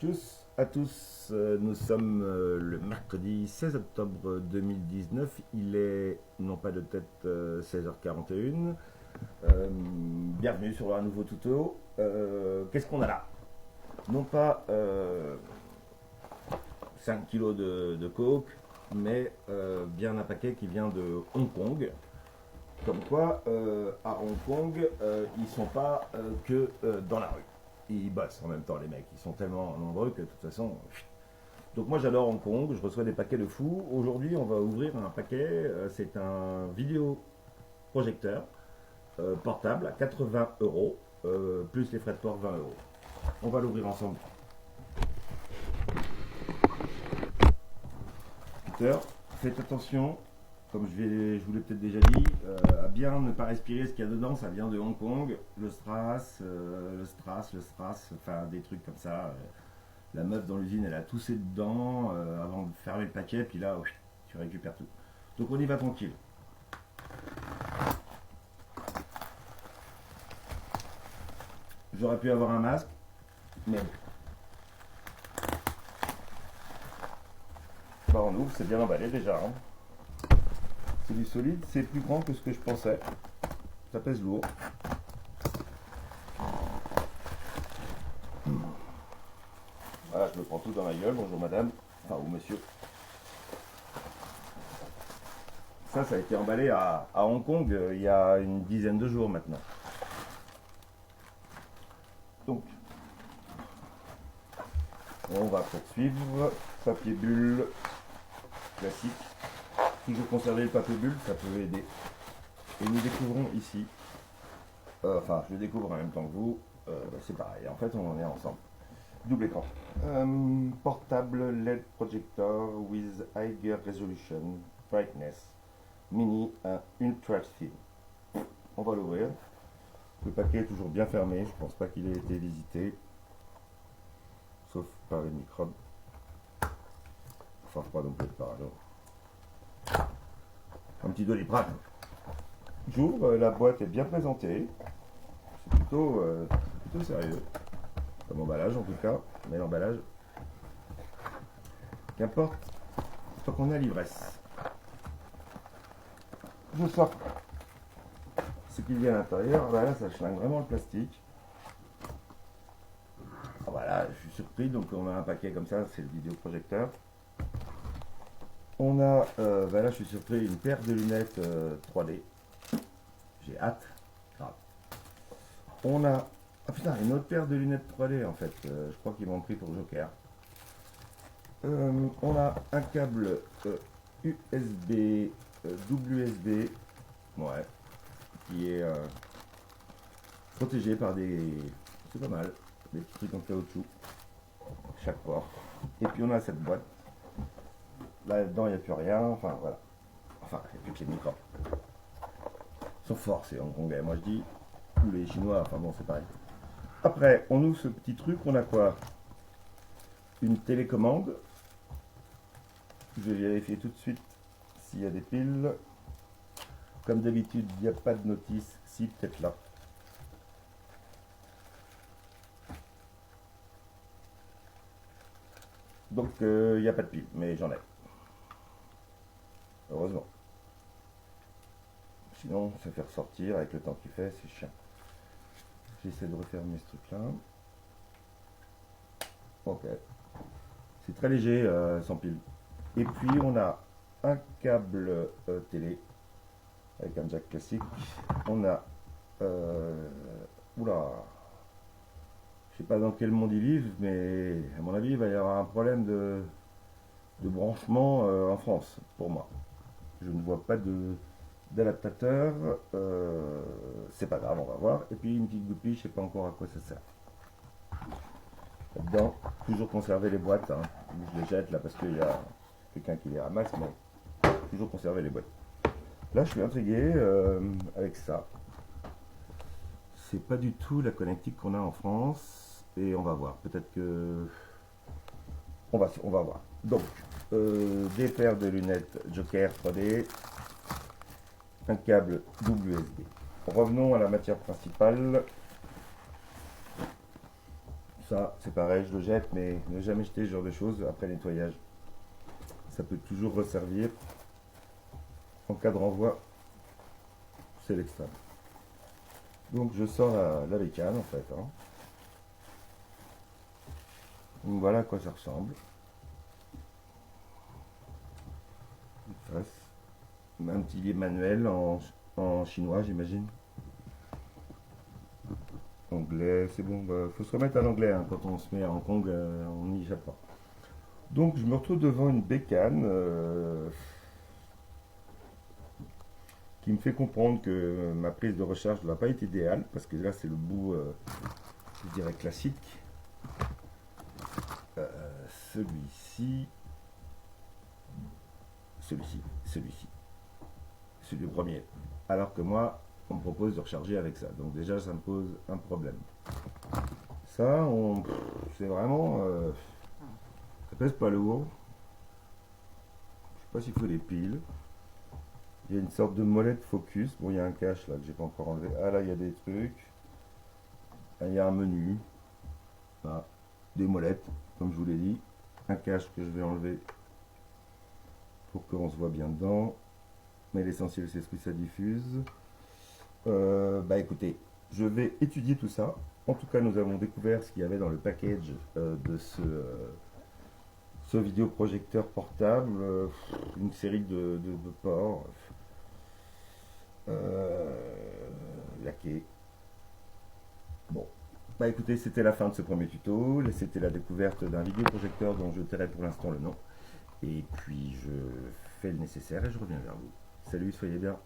Tchuss à tous, nous sommes le mercredi 16 octobre 2019, il est non pas de tête 16h41. Bienvenue sur un nouveau tuto. Qu'est-ce qu'on a là? Non pas 5 kilos de coke, mais bien un paquet qui vient de Hong Kong. Comme quoi, à Hong Kong, ils sont pas que dans la rue. Ils bossent en même temps, les mecs. Ils sont tellement nombreux que de toute façon. Donc moi j'adore Hong Kong, je reçois des paquets de fous. Aujourd'hui on va ouvrir un paquet, c'est un vidéo projecteur portable à 80 euros, plus les frais de port 20 euros. On va l'ouvrir ensemble. Peter, faites attention, comme je vous l'ai peut-être déjà dit, à bien ne pas respirer ce qu'il y a dedans, ça vient de Hong Kong, le strass, enfin des trucs comme ça. La meuf dans l'usine, elle a toussé dedans avant de fermer le paquet, puis là, tu récupères tout. Donc on y va tranquille. J'aurais pu avoir un masque, mais bah on ouvre, c'est bien emballé déjà. Hein. C'est du solide, c'est plus grand que ce que je pensais. Ça pèse lourd. Voilà, je me prends tout dans la gueule. Bonjour madame, enfin ou monsieur. Ça a été emballé à Hong Kong il y a une dizaine de jours maintenant. Donc, on va poursuivre. Papier bulle classique. Toujours conserver le papier bulle, ça peut aider. Et nous découvrons ici, enfin je le découvre en même temps que vous, c'est pareil, en fait on en est ensemble. Double écran. Portable LED projector with higher resolution, brightness, mini ultra thin. On va l'ouvrir. Le paquet est toujours bien fermé, je pense pas qu'il ait été visité, sauf par les microbes. Enfin pas non plus par alors. Un petit doliprane. J'ouvre, la boîte est bien présentée. C'est plutôt sérieux. Comme emballage en tout cas, mais l'emballage, qu'importe, tant qu'on a l'ivresse. Je sors ce qu'il y a à l'intérieur. Là, ça chlingue vraiment le plastique. Ah, voilà, je suis surpris. Donc, on a un paquet comme ça, c'est le vidéoprojecteur. On a, là, je suis surpris, une paire de lunettes 3D. J'ai hâte. Grave. On a, ah putain, une autre paire de lunettes 3D en fait. Je crois qu'ils m'ont pris pour Joker. On a un câble USB, WSB, ouais, qui est protégé par des, c'est pas mal, des petits trucs en caoutchouc, chaque port. Et puis on a cette boîte. Là-dedans, il n'y a plus rien, enfin voilà. Enfin, il n'y a plus que les micros. Ils sont forts, ces hongkongais. Moi je dis, ou les chinois, enfin bon, c'est pareil. Après, on ouvre ce petit truc, on a quoi? Une télécommande. Je vais vérifier tout de suite s'il y a des piles. Comme d'habitude, il n'y a pas de notice, si peut-être là. Donc, il n'y a pas de pile, mais j'en ai. Heureusement. Sinon, ça fait ressortir avec le temps qu'il fait, c'est chiant. J'essaie de refermer ce truc-là. Ok. C'est très léger, sans pile. Et puis, on a un câble télé avec un jack classique. On a... oula. Je sais pas dans quel monde ils vivent, mais à mon avis, il va y avoir un problème de branchement en France, pour moi. Je ne vois pas d'adaptateur. C'est pas grave, on va voir. Et puis une petite goupille, je sais pas encore à quoi ça sert. Là-dedans, toujours conserver les boîtes. Hein. Je les jette là parce qu'il y a quelqu'un qui les ramasse, mais toujours conserver les boîtes. Là, je suis intrigué avec ça. C'est pas du tout la connectique qu'on a en France. Et on va voir. Peut-être que... On va voir. Donc, des paires de lunettes Joker 3D. Un câble WSB. Revenons à la matière principale. Ça, c'est pareil, je le jette, mais ne jamais jeter ce genre de choses après nettoyage. Ça peut toujours resservir. En cas de renvoi, c'est l'extrême. Donc je sors la bécane en fait, hein. Donc voilà à quoi ça ressemble. Face. Un petit livre manuel en chinois, j'imagine. Anglais, c'est bon, bah, faut se remettre à l'anglais hein, quand on se met à Hong Kong, on n'y échappe pas. Donc je me retrouve devant une bécane qui me fait comprendre que ma prise de recharge ne va pas être idéale, parce que là c'est le bout, je dirais, classique. Celui-ci, celui-ci, celui premier. Alors que moi, on me propose de recharger avec ça. Donc déjà, ça me pose un problème. Ça, c'est vraiment... ça pèse pas lourd. Je sais pas s'il faut des piles. Il y a une sorte de molette focus. Bon, il y a un cache là que j'ai pas encore enlevé. Ah là, il y a des trucs. Ah, il y a un menu. Ah, des molettes, comme je vous l'ai dit. Un cache que je vais enlever pour qu'on se voit bien dedans. Mais l'essentiel, c'est ce que ça diffuse. Bah écoutez, je vais étudier tout ça. En tout cas, nous avons découvert ce qu'il y avait dans le package de ce vidéoprojecteur portable, une série de ports laqués. Bon, bah écoutez, c'était la fin de ce premier tuto. C'était la découverte d'un vidéoprojecteur dont je tairai pour l'instant le nom. Et puis je fais le nécessaire et je reviens vers vous. Salut, soyez bien.